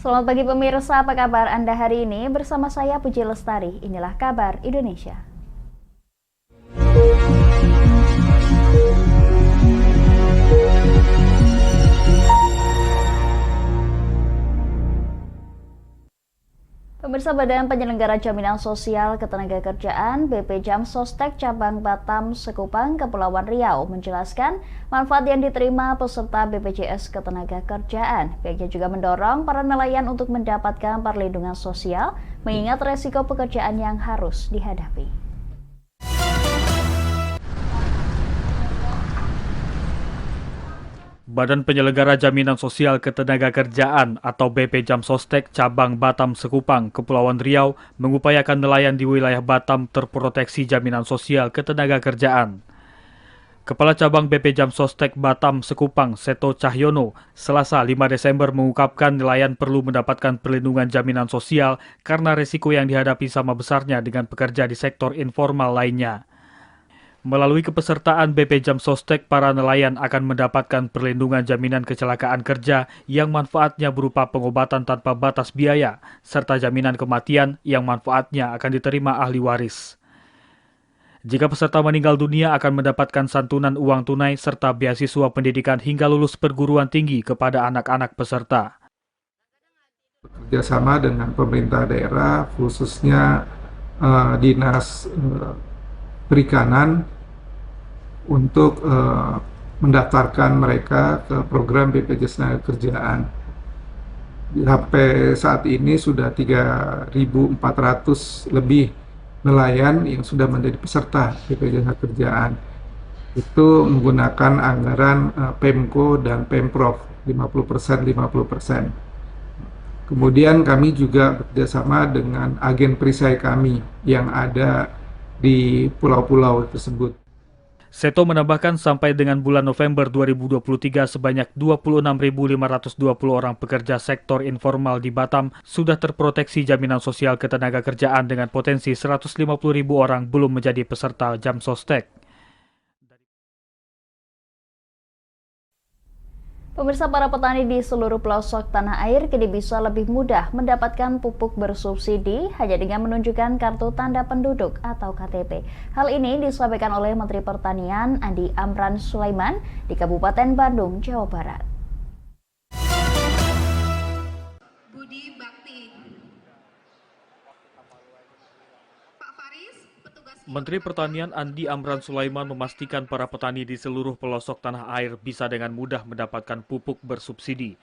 Selamat pagi pemirsa, apa kabar Anda hari ini? Bersama saya Puji Lestari, inilah kabar Indonesia. Pemirsa, Badan Penyelenggara Jaminan Sosial Ketenagakerjaan BP Jam Sostek Cabang Batam Sekupang Kepulauan Riau menjelaskan manfaat yang diterima peserta BPJS Ketenagakerjaan. Pihaknya juga mendorong para nelayan untuk mendapatkan perlindungan sosial mengingat resiko pekerjaan yang harus dihadapi. Badan Penyelenggara Jaminan Sosial Ketenagakerjaan atau BP Jam Sostek Cabang Batam Sekupang, Kepulauan Riau mengupayakan nelayan di wilayah Batam terproteksi jaminan sosial ketenagakerjaan. Kepala Cabang BP Jam Sostek Batam Sekupang, Seto Cahyono, Selasa 5 Desember mengungkapkan nelayan perlu mendapatkan perlindungan jaminan sosial karena resiko yang dihadapi sama besarnya dengan pekerja di sektor informal lainnya. Melalui kepesertaan BP Jam Sostek, para nelayan akan mendapatkan perlindungan jaminan kecelakaan kerja yang manfaatnya berupa pengobatan tanpa batas biaya, serta jaminan kematian yang manfaatnya akan diterima ahli waris. Jika peserta meninggal dunia akan mendapatkan santunan uang tunai serta beasiswa pendidikan hingga lulus perguruan tinggi kepada anak-anak peserta. Bekerjasama dengan pemerintah daerah, khususnya Dinas Perikanan, untuk mendaftarkan mereka ke program BPJS Ketenagakerjaan. Sampai saat ini sudah 3.400 lebih nelayan yang sudah menjadi peserta BPJS Ketenagakerjaan. Itu menggunakan anggaran Pemko dan Pemprov 50%. Kemudian kami juga bekerjasama dengan agen perisai kami yang ada di pulau-pulau tersebut. Seto menambahkan sampai dengan bulan November 2023 sebanyak 26.520 orang pekerja sektor informal di Batam sudah terproteksi jaminan sosial ketenagakerjaan dengan potensi 150.000 orang belum menjadi peserta Jam Sostek. Pemirsa, para petani di seluruh pelosok tanah air kini bisa lebih mudah mendapatkan pupuk bersubsidi hanya dengan menunjukkan kartu tanda penduduk atau KTP. Hal ini disampaikan oleh Menteri Pertanian Andi Amran Sulaiman di Kabupaten Bandung, Jawa Barat. Menteri Pertanian Andi Amran Sulaiman memastikan para petani di seluruh pelosok tanah air bisa dengan mudah mendapatkan pupuk bersubsidi.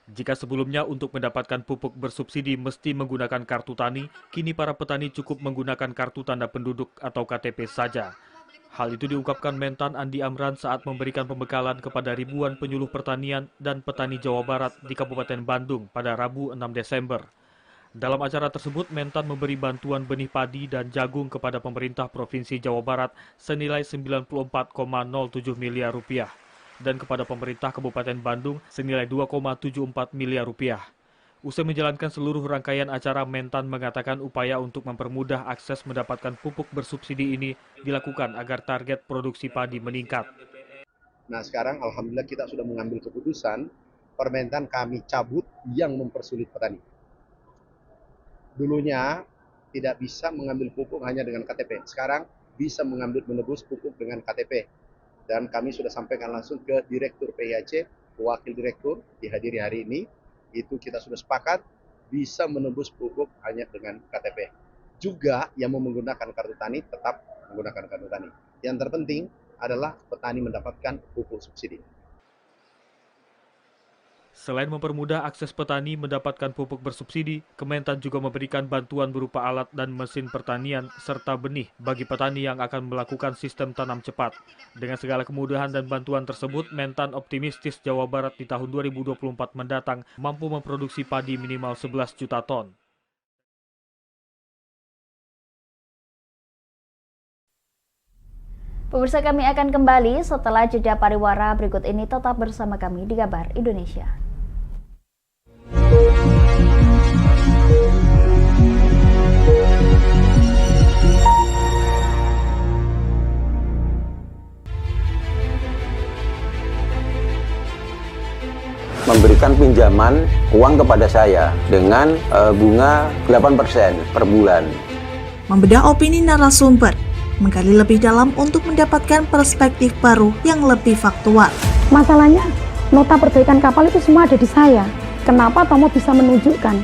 Jika sebelumnya untuk mendapatkan pupuk bersubsidi mesti menggunakan kartu tani, kini para petani cukup menggunakan kartu tanda penduduk atau KTP saja. Hal itu diungkapkan Mentan Andi Amran saat memberikan pembekalan kepada ribuan penyuluh pertanian dan petani Jawa Barat di Kabupaten Bandung pada Rabu 6 Desember. Dalam acara tersebut, Mentan memberi bantuan benih padi dan jagung kepada pemerintah Provinsi Jawa Barat senilai 94,07 miliar rupiah dan kepada pemerintah Kabupaten Bandung senilai 2,74 miliar rupiah. Usai menjalankan seluruh rangkaian acara, Mentan mengatakan upaya untuk mempermudah akses mendapatkan pupuk bersubsidi ini dilakukan agar target produksi padi meningkat. Nah, sekarang alhamdulillah kita sudah mengambil keputusan, permintaan kami cabut yang mempersulit petani. Dulunya tidak bisa mengambil pupuk hanya dengan KTP. Sekarang bisa menebus pupuk dengan KTP. Dan kami sudah sampaikan langsung ke Direktur PIAC, Wakil Direktur dihadiri hari ini. Itu kita sudah sepakat bisa menebus pupuk hanya dengan KTP. Juga yang mau menggunakan kartu tani tetap menggunakan kartu tani. Yang terpenting adalah petani mendapatkan pupuk subsidi. Selain mempermudah akses petani mendapatkan pupuk bersubsidi, Kementan juga memberikan bantuan berupa alat dan mesin pertanian serta benih bagi petani yang akan melakukan sistem tanam cepat. Dengan segala kemudahan dan bantuan tersebut, Mentan optimistis Jawa Barat di tahun 2024 mendatang mampu memproduksi padi minimal 11 juta ton. Pemirsa, kami akan kembali setelah jeda pariwara berikut ini. Tetap bersama kami di Kabar Indonesia. Memberi memberikan pinjaman uang kepada saya dengan bunga 8% per bulan. Membedah opini narasumber, menggali lebih dalam untuk mendapatkan perspektif baru yang lebih faktual. Masalahnya, nota perbaikan kapal itu semua ada di saya. Kenapa Tomo bisa menunjukkan?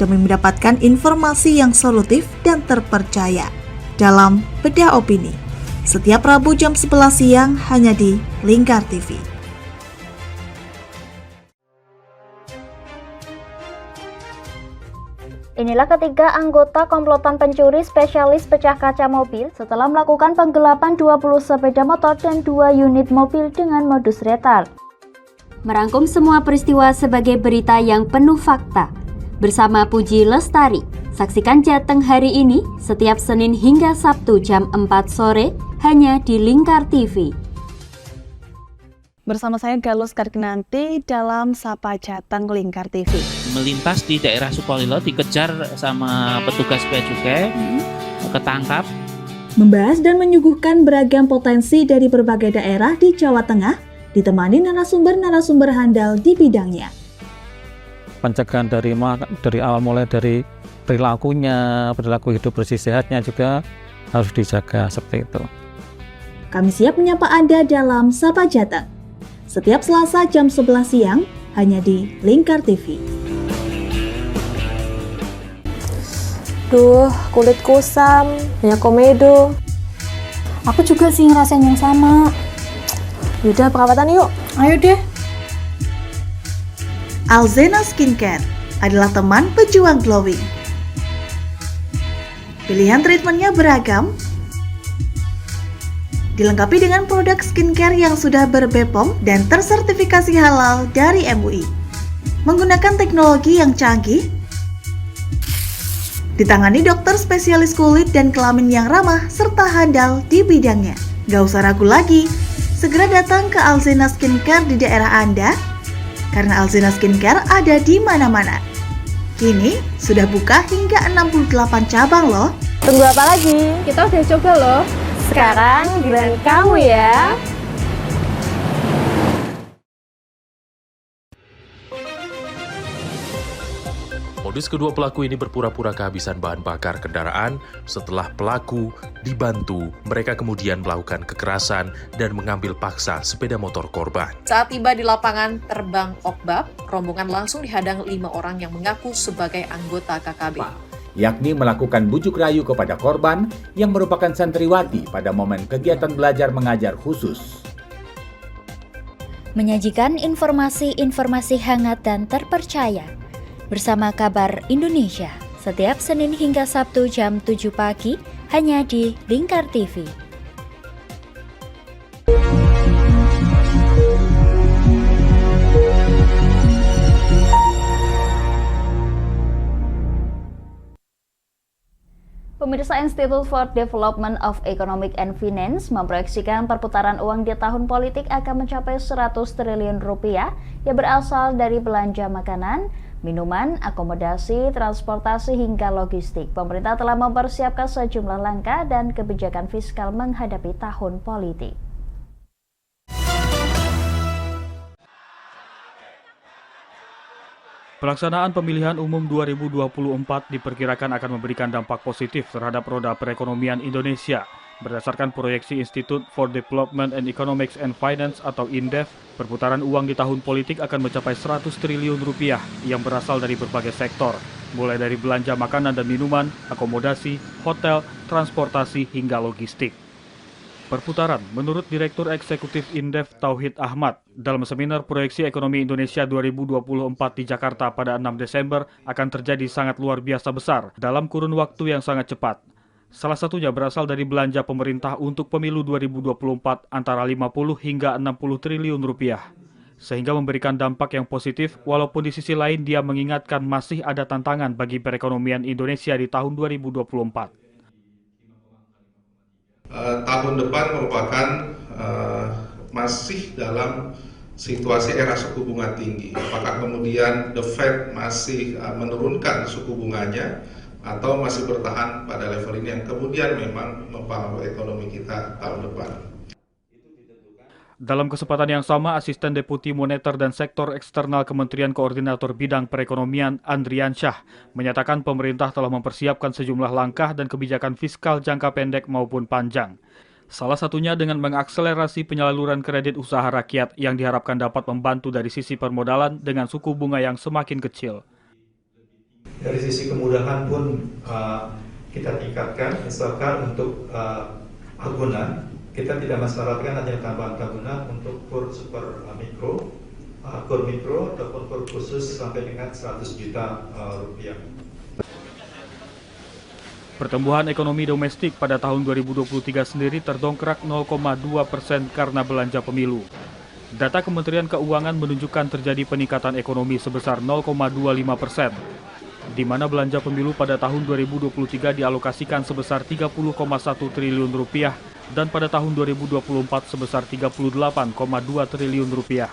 Demi mendapatkan informasi yang solutif dan terpercaya dalam Bedah Opini. Setiap Rabu jam 11 siang hanya di Lingkar TV. Inilah ketiga anggota komplotan pencuri spesialis pecah kaca mobil setelah melakukan penggelapan 20 sepeda motor dan 2 unit mobil dengan modus retard. Merangkum semua peristiwa sebagai berita yang penuh fakta. Bersama Puji Lestari, saksikan Jateng hari ini setiap Senin hingga Sabtu jam 4 sore hanya di Lingkar TV. Bersama saya Galus Kargnanti dalam Sapa Jateng Lingkar TV. Melintas di daerah Sukolilo dikejar sama petugas bea cukai, ketangkap. Membahas dan menyuguhkan beragam potensi dari berbagai daerah di Jawa Tengah, ditemani narasumber-narasumber handal di bidangnya. Pencegahan dari awal mulai dari perilakunya, perilaku hidup bersih sehatnya juga harus dijaga seperti itu. Kami siap menyapa Anda dalam Sapa Jateng. Setiap Selasa jam 11 siang hanya di Lingkar TV. Duh, kulit kusam, banyak komedo. Aku juga sih ngerasain yang sama. Yaudah, perawatan yuk. Ayo deh. Alzena Skincare adalah teman pejuang glowing. Pilihan treatmentnya beragam, dilengkapi dengan produk skincare yang sudah ber-BPOM dan tersertifikasi halal dari MUI. Menggunakan teknologi yang canggih, ditangani dokter spesialis kulit dan kelamin yang ramah serta handal di bidangnya. Gak usah ragu lagi, segera datang ke Alzena Skincare di daerah Anda, karena Alzena Skincare ada di mana-mana. Kini sudah buka hingga 68 cabang loh. Tunggu apa lagi? Kita udah coba loh. Sekarang giliran kamu ya. Modus kedua pelaku ini berpura-pura kehabisan bahan bakar kendaraan. Setelah pelaku dibantu, mereka kemudian melakukan kekerasan dan mengambil paksa sepeda motor korban. Saat tiba di lapangan terbang Okbab, rombongan langsung dihadang 5 orang yang mengaku sebagai anggota KKB. Yakni melakukan bujuk rayu kepada korban yang merupakan santriwati pada momen kegiatan belajar mengajar khusus. Menyajikan informasi-informasi hangat dan terpercaya bersama Kabar Indonesia setiap Senin hingga Sabtu jam 7 pagi hanya di Lingkar TV. Pemirsa, Institute for Development of Economic and Finance memproyeksikan perputaran uang di tahun politik akan mencapai 100 triliun rupiah yang berasal dari belanja makanan, minuman, akomodasi, transportasi hingga logistik. Pemerintah telah mempersiapkan sejumlah langkah dan kebijakan fiskal menghadapi tahun politik. Pelaksanaan pemilihan umum 2024 diperkirakan akan memberikan dampak positif terhadap roda perekonomian Indonesia. Berdasarkan proyeksi Institute for Development and Economics and Finance atau INDEF, perputaran uang di tahun politik akan mencapai 100 triliun rupiah yang berasal dari berbagai sektor, mulai dari belanja makanan dan minuman, akomodasi, hotel, transportasi, hingga logistik. Perputaran, menurut Direktur Eksekutif INDEF Tauhid Ahmad, dalam seminar proyeksi ekonomi Indonesia 2024 di Jakarta pada 6 Desember akan terjadi sangat luar biasa besar dalam kurun waktu yang sangat cepat. Salah satunya berasal dari belanja pemerintah untuk pemilu 2024 antara 50 hingga 60 triliun rupiah. Sehingga memberikan dampak yang positif, walaupun di sisi lain dia mengingatkan masih ada tantangan bagi perekonomian Indonesia di tahun 2024. Tahun depan merupakan masih dalam situasi era suku bunga tinggi. Apakah kemudian The Fed masih menurunkan suku bunganya atau masih bertahan pada level ini yang kemudian memang mempengaruhi ekonomi kita tahun depan. Dalam kesempatan yang sama, Asisten Deputi Moneter dan Sektor Eksternal Kementerian Koordinator Bidang Perekonomian Andrian Syah menyatakan pemerintah telah mempersiapkan sejumlah langkah dan kebijakan fiskal jangka pendek maupun panjang. Salah satunya dengan mengakselerasi penyaluran kredit usaha rakyat yang diharapkan dapat membantu dari sisi permodalan dengan suku bunga yang semakin kecil. Dari sisi kemudahan pun kita tingkatkan, misalkan untuk agunan, kita tidak mensyaratkan hanya tambahan tahunan untuk kur super mikro, kur mikro ataupun kur khusus sampai dengan 100 juta rupiah. Pertumbuhan ekonomi domestik pada tahun 2023 sendiri terdongkrak 0,2% karena belanja pemilu. Data Kementerian Keuangan menunjukkan terjadi peningkatan ekonomi sebesar 0,25%, di mana belanja pemilu pada tahun 2023 dialokasikan sebesar 30,1 triliun rupiah dan pada tahun 2024 sebesar 38,2 triliun rupiah.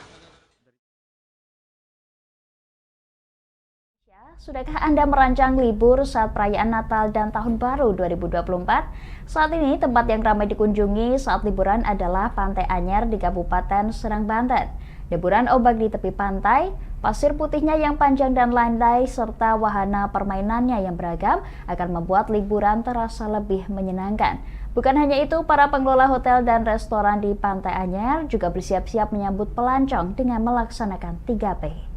Sudahkah Anda merancang libur saat perayaan Natal dan Tahun Baru 2024? Saat ini tempat yang ramai dikunjungi saat liburan adalah Pantai Anyer di Kabupaten Serang, Banten. Deburan ombak di tepi pantai, pasir putihnya yang panjang dan landai, serta wahana permainannya yang beragam akan membuat liburan terasa lebih menyenangkan. Bukan hanya itu, para pengelola hotel dan restoran di Pantai Anyer juga bersiap-siap menyambut pelancong dengan melaksanakan 3P.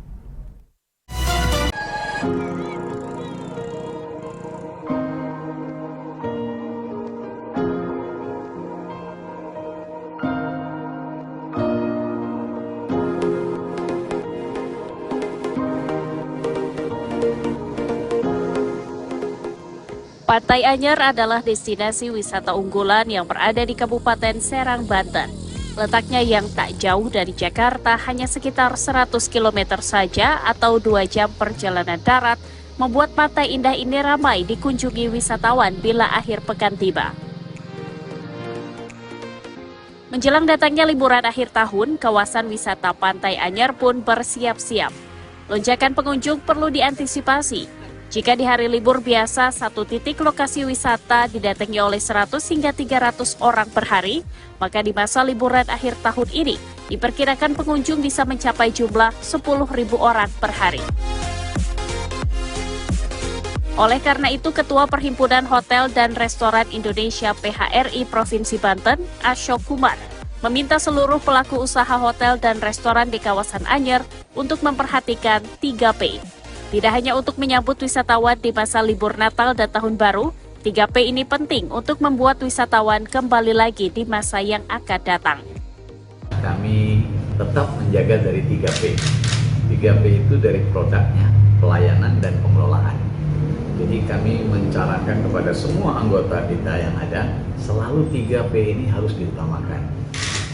Pantai Anyer adalah destinasi wisata unggulan yang berada di Kabupaten Serang, Banten. Letaknya yang tak jauh dari Jakarta, hanya sekitar 100 km saja atau 2 jam perjalanan darat, membuat pantai indah ini ramai dikunjungi wisatawan bila akhir pekan tiba. Menjelang datangnya liburan akhir tahun, kawasan wisata Pantai Anyer pun bersiap-siap. Lonjakan pengunjung perlu diantisipasi. Jika di hari libur biasa, satu titik lokasi wisata didatangi oleh 100 hingga 300 orang per hari, maka di masa liburan akhir tahun ini, diperkirakan pengunjung bisa mencapai jumlah 10.000 orang per hari. Oleh karena itu, Ketua Perhimpunan Hotel dan Restoran Indonesia PHRI Provinsi Banten, Ashok Kumar, meminta seluruh pelaku usaha hotel dan restoran di kawasan Anyer untuk memperhatikan 3P. Tidak hanya untuk menyambut wisatawan di masa libur Natal dan Tahun Baru, 3P ini penting untuk membuat wisatawan kembali lagi di masa yang akan datang. Kami tetap menjaga dari 3P. 3P itu dari produknya, pelayanan, dan pengelolaan. Jadi kami mencaratkan kepada semua anggota kita yang ada, selalu 3P ini harus diutamakan.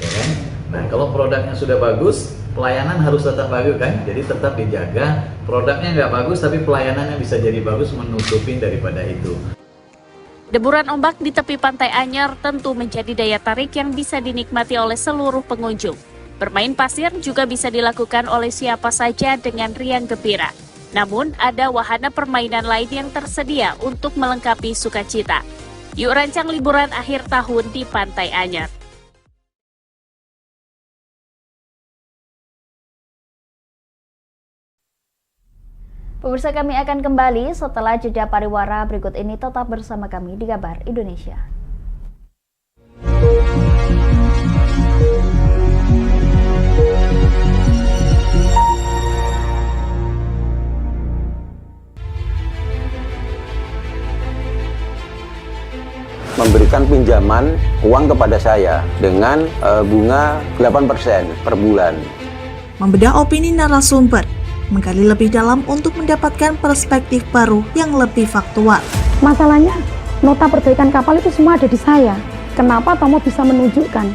Ya kan? Nah, kalau produknya sudah bagus, pelayanan harus tetap bagus kan, jadi tetap dijaga. Produknya nggak bagus tapi pelayanannya bisa jadi bagus, menutupin daripada itu. Deburan ombak di tepi Pantai Anyer tentu menjadi daya tarik yang bisa dinikmati oleh seluruh pengunjung. Bermain pasir juga bisa dilakukan oleh siapa saja dengan riang gembira. Namun ada wahana permainan lain yang tersedia untuk melengkapi sukacita. Yuk rancang liburan akhir tahun di Pantai Anyer. Pemirsa, kami akan kembali setelah jeda pariwara berikut ini. Tetap bersama kami di Kabar Indonesia. Memberikan pinjaman uang kepada saya dengan bunga 8% per bulan. Membedah opini narasumber, menggali lebih dalam untuk mendapatkan perspektif baru yang lebih faktual. Masalahnya, nota perbaikan kapal itu semua ada di saya. Kenapa Tomo bisa menunjukkan?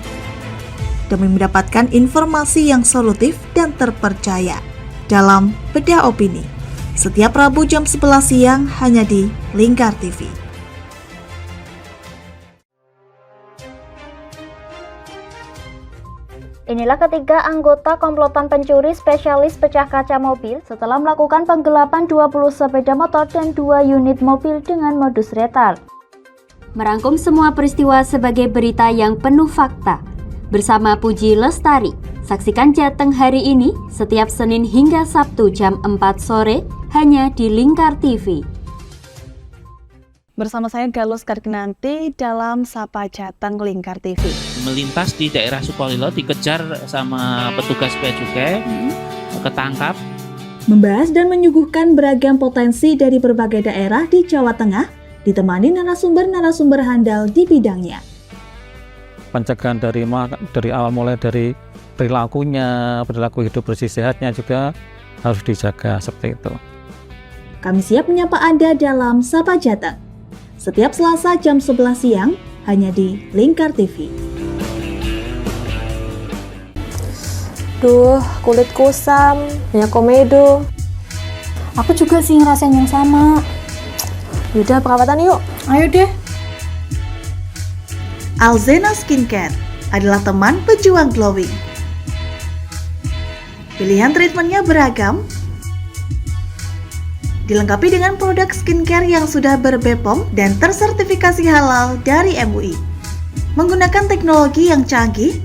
Demi mendapatkan informasi yang solutif dan terpercaya dalam Bedah Opini. Setiap Rabu jam 11 siang hanya di Lingkar TV. Inilah ketiga anggota komplotan pencuri spesialis pecah kaca mobil setelah melakukan penggelapan 20 sepeda motor dan 2 unit mobil dengan modus retard. Merangkum semua peristiwa sebagai berita yang penuh fakta, bersama Puji Lestari. Saksikan Jateng hari ini setiap Senin hingga Sabtu jam 4 sore hanya di Lingkar TV. Bersama saya Galus Kargnanti dalam Sapa Jateng Lingkar TV. Melintas di daerah Sukolilo dikejar sama petugas bea cukai, ketangkap. Membahas dan menyuguhkan beragam potensi dari berbagai daerah di Jawa Tengah, ditemani narasumber-narasumber handal di bidangnya. Pencegahan dari awal mulai dari perilakunya, perilaku hidup bersih sehatnya juga harus dijaga seperti itu. Kami siap menyapa Anda dalam Sapa Jateng. Setiap Selasa jam 11 siang hanya di Lingkar TV. Duh, kulit kusam, banyak komedo. Aku juga sih ngerasain yang sama. Yaudah, perawatan yuk. Ayo deh. Alzena Skincare adalah teman pejuang glowing. Pilihan treatmentnya beragam, dilengkapi dengan produk skincare yang sudah ber-BPOM dan tersertifikasi halal dari MUI. Menggunakan teknologi yang canggih,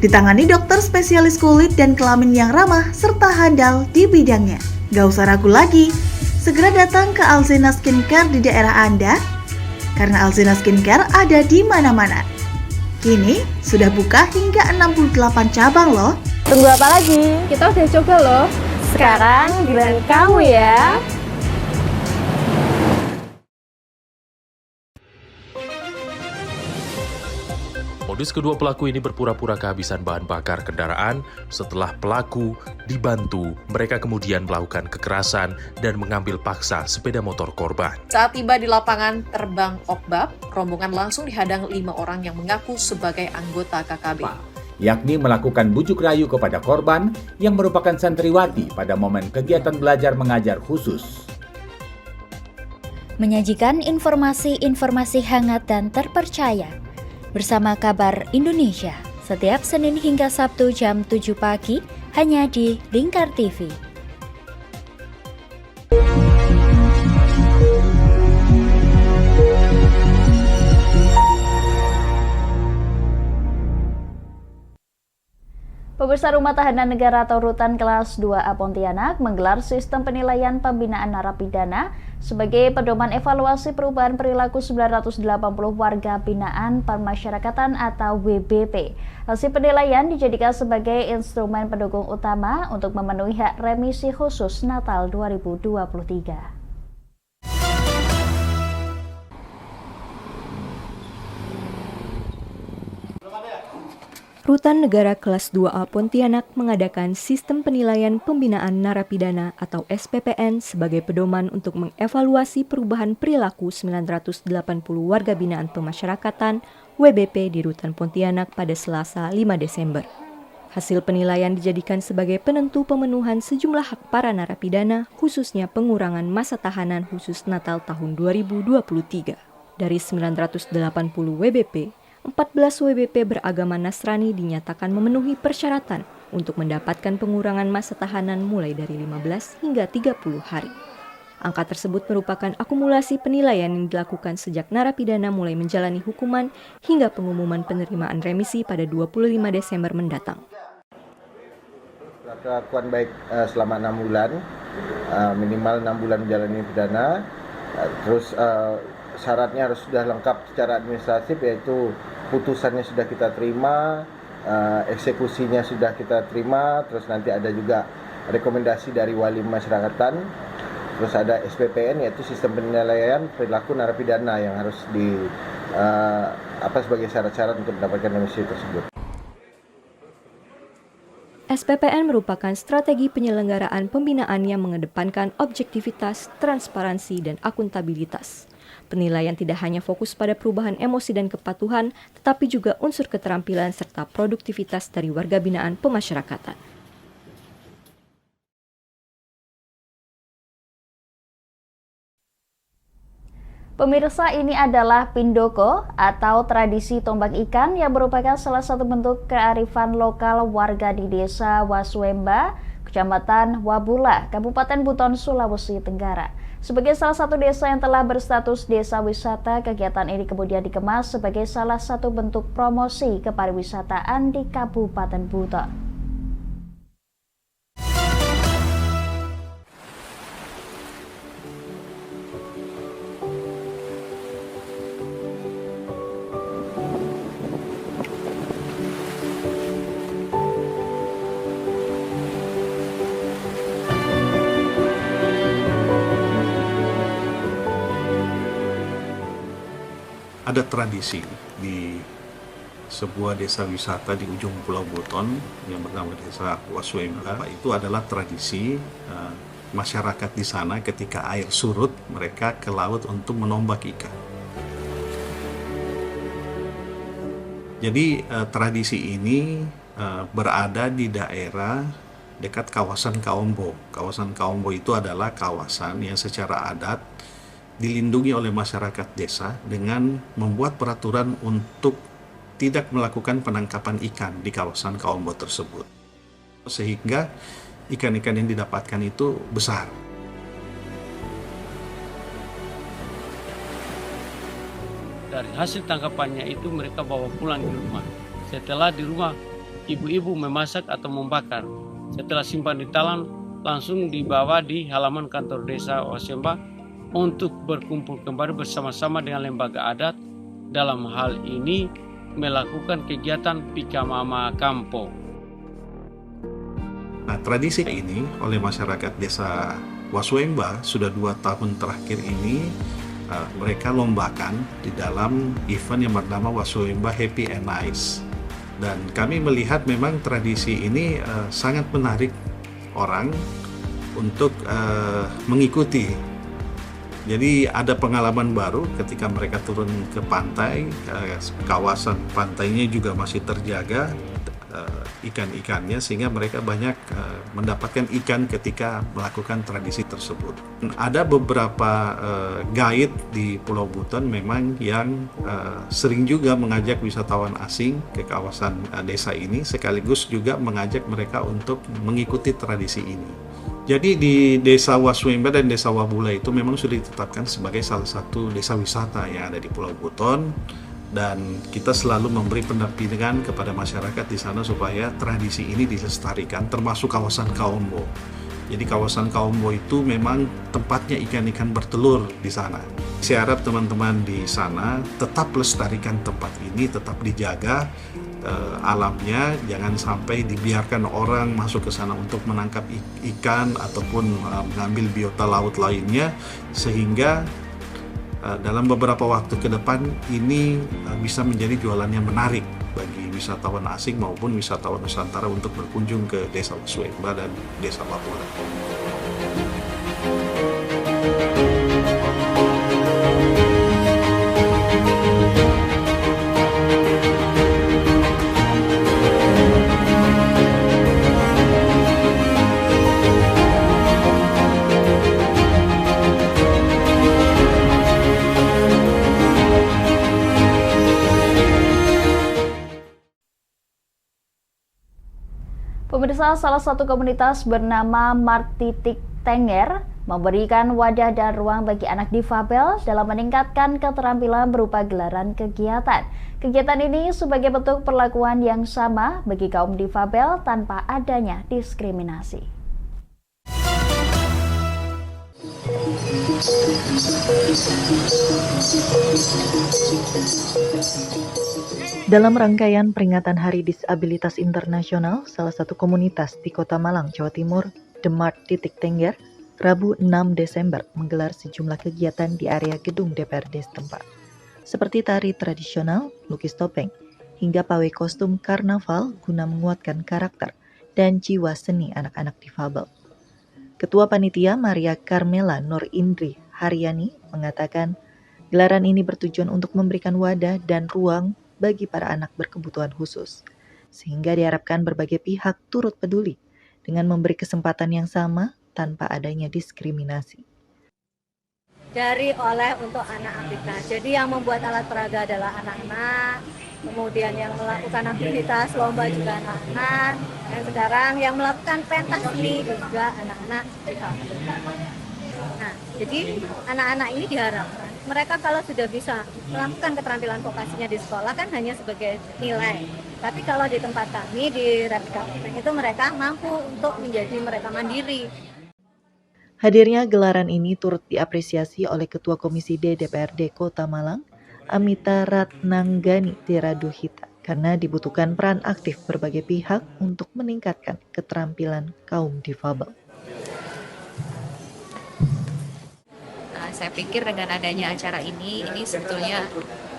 ditangani dokter spesialis kulit dan kelamin yang ramah serta handal di bidangnya. Gak usah ragu lagi, segera datang ke Alzena Skincare di daerah Anda, karena Alzena Skincare ada di mana-mana. Kini sudah buka hingga 68 cabang loh. Tunggu apa lagi? Kita udah coba loh. Sekarang giliran kamu ya. Modus kedua pelaku ini berpura-pura kehabisan bahan bakar kendaraan. Setelah pelaku dibantu, mereka kemudian melakukan kekerasan dan mengambil paksa sepeda motor korban. Saat tiba di lapangan terbang Okbab, rombongan langsung dihadang 5 orang yang mengaku sebagai anggota KKB. Yakni melakukan bujuk rayu kepada korban yang merupakan santriwati pada momen kegiatan belajar mengajar khusus. Menyajikan informasi-informasi hangat dan terpercaya bersama Kabar Indonesia setiap Senin hingga Sabtu jam 7 pagi hanya di Lingkar TV. Pemirsa, Rumah Tahanan Negara atau Rutan Kelas 2A Pontianak menggelar sistem penilaian pembinaan narapidana sebagai pedoman evaluasi perubahan perilaku 980 warga binaan permasyarakatan atau WBP. Hasil penilaian dijadikan sebagai instrumen pendukung utama untuk memenuhi hak remisi khusus Natal 2023. Rutan Negara Kelas 2A Pontianak mengadakan sistem penilaian pembinaan narapidana atau SPPN sebagai pedoman untuk mengevaluasi perubahan perilaku 980 warga binaan pemasyarakatan WBP di Rutan Pontianak pada Selasa 5 Desember. Hasil penilaian dijadikan sebagai penentu pemenuhan sejumlah hak para narapidana, khususnya pengurangan masa tahanan khusus Natal tahun 2023. Dari 980 WBP, 14 WBP beragama Nasrani dinyatakan memenuhi persyaratan untuk mendapatkan pengurangan masa tahanan mulai dari 15 hingga 30 hari. Angka tersebut merupakan akumulasi penilaian yang dilakukan sejak narapidana mulai menjalani hukuman hingga pengumuman penerimaan remisi pada 25 Desember mendatang. Kelakuan baik selama 6 bulan, minimal 6 bulan menjalani pidana, terus syaratnya harus sudah lengkap secara administratif, yaitu putusannya sudah kita terima, eksekusinya sudah kita terima, terus nanti ada juga rekomendasi dari wali masyarakatan, terus ada SPPN yaitu sistem penilaian perilaku narapidana yang harus sebagai syarat-syarat untuk mendapatkan remisi tersebut. SPPN merupakan strategi penyelenggaraan pembinaan yang mengedepankan objektivitas, transparansi, dan akuntabilitas. Penilaian tidak hanya fokus pada perubahan emosi dan kepatuhan, tetapi juga unsur keterampilan serta produktivitas dari warga binaan pemasyarakatan. Pemirsa, ini adalah Pindoko atau tradisi tombak ikan yang merupakan salah satu bentuk kearifan lokal warga di Desa Waswemba, Kecamatan Wabula, Kabupaten Buton, Sulawesi Tenggara. Sebagai salah satu desa yang telah berstatus desa wisata, kegiatan ini kemudian dikemas sebagai salah satu bentuk promosi kepariwisataan di Kabupaten Buton. Ada tradisi di sebuah desa wisata di ujung Pulau Buton yang bernama Desa Waswemba. Itu adalah tradisi masyarakat di sana ketika air surut mereka ke laut untuk menombak ikan. Jadi tradisi ini berada di daerah dekat kawasan Kaombo. Kawasan Kaombo itu adalah kawasan yang secara adat dilindungi oleh masyarakat desa dengan membuat peraturan untuk tidak melakukan penangkapan ikan di kawasan Kaombo tersebut. Sehingga ikan-ikan yang didapatkan itu besar. Dari hasil tangkapannya itu mereka bawa pulang ke rumah. Setelah di rumah, ibu-ibu memasak atau membakar. Setelah simpan di talang, langsung dibawa di halaman kantor desa Waswemba untuk berkumpul kembali bersama-sama dengan lembaga adat. Dalam hal ini melakukan kegiatan Pikamama Kampo. Nah, tradisi ini oleh masyarakat desa Waswemba sudah 2 tahun terakhir ini mereka lombakan di dalam event yang bernama Waswemba Happy and Nice. Dan kami melihat memang tradisi ini sangat menarik orang untuk mengikuti. Jadi ada pengalaman baru ketika mereka turun ke pantai, kawasan pantainya juga masih terjaga ikan-ikannya, sehingga mereka banyak mendapatkan ikan ketika melakukan tradisi tersebut. Ada beberapa guide di Pulau Buton memang yang sering juga mengajak wisatawan asing ke kawasan desa ini, sekaligus juga mengajak mereka untuk mengikuti tradisi ini. Jadi di Desa Waswemba dan Desa Wabula itu memang sudah ditetapkan sebagai salah satu desa wisata yang ada di Pulau Buton, dan kita selalu memberi pendampingan kepada masyarakat di sana supaya tradisi ini dilestarikan, termasuk kawasan Kaombo. Jadi kawasan Kaombo itu memang tempatnya ikan-ikan bertelur di sana. Saya harap teman-teman di sana tetap lestarikan tempat ini, tetap dijaga alamnya, jangan sampai dibiarkan orang masuk ke sana untuk menangkap ikan ataupun mengambil biota laut lainnya, sehingga dalam beberapa waktu ke depan ini bisa menjadi jualan yang menarik bagi wisatawan asing maupun wisatawan Nusantara untuk berkunjung ke Desa Waswemba dan Desa Wabula. Pemirsa, salah satu komunitas bernama Martitik Tengger memberikan wadah dan ruang bagi anak difabel dalam meningkatkan keterampilan berupa gelaran kegiatan. Kegiatan ini sebagai bentuk perlakuan yang sama bagi kaum difabel tanpa adanya diskriminasi. Dalam rangkaian peringatan Hari Disabilitas Internasional, salah satu komunitas di Kota Malang, Jawa Timur, The Martitik Tengger, Rabu 6 Desember menggelar sejumlah kegiatan di area gedung DPRD setempat, seperti tari tradisional, lukis topeng, hingga pawai kostum karnaval guna menguatkan karakter dan jiwa seni anak-anak difabel. Ketua Panitia Maria Carmela Nur Indri Haryani mengatakan, gelaran ini bertujuan untuk memberikan wadah dan ruang bagi para anak berkebutuhan khusus, sehingga diharapkan berbagai pihak turut peduli dengan memberi kesempatan yang sama tanpa adanya diskriminasi. Dari oleh untuk anak kita, jadi yang membuat alat peraga adalah anak-anak, kemudian yang melakukan aktivitas lomba juga anak-anak, dan sekarang yang melakukan pentas seni juga anak-anak. Nah, Jadi anak-anak ini diharapkan mereka kalau sudah bisa melakukan keterampilan vokasinya di sekolah kan hanya sebagai nilai. Tapi kalau di tempat kami di Rapid Captain itu mereka mampu untuk menjadi mereka mandiri. Hadirnya gelaran ini turut diapresiasi oleh Ketua Komisi D DPRD Kota Malang, Amita Ratnanggani Tiraduhita, karena dibutuhkan peran aktif berbagai pihak untuk meningkatkan keterampilan kaum difabel. Saya pikir dengan adanya acara ini sebetulnya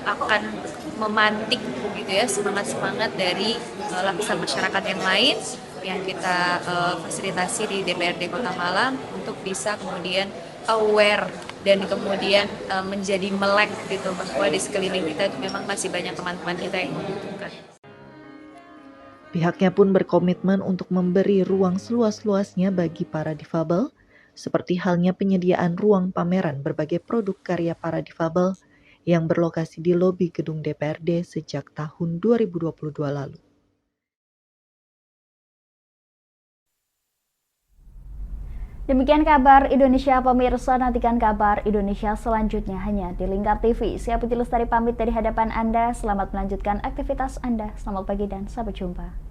akan memantik gitu ya semangat dari lapisan masyarakat yang lain yang kita fasilitasi di DPRD Kota Malang untuk bisa kemudian aware dan kemudian menjadi melek gitu bahwa di sekeliling kita itu memang masih banyak teman-teman kita yang membutuhkan. Pihaknya pun berkomitmen untuk memberi ruang seluas-luasnya bagi para difabel, seperti halnya penyediaan ruang pameran berbagai produk karya para difabel yang berlokasi di lobi gedung DPRD sejak tahun 2022 lalu. Demikian kabar Indonesia pemirsa, nantikan kabar Indonesia selanjutnya hanya di Lingkar TV. Saya Puji Lestari pamit dari hadapan Anda, selamat melanjutkan aktivitas Anda, selamat pagi dan sampai jumpa.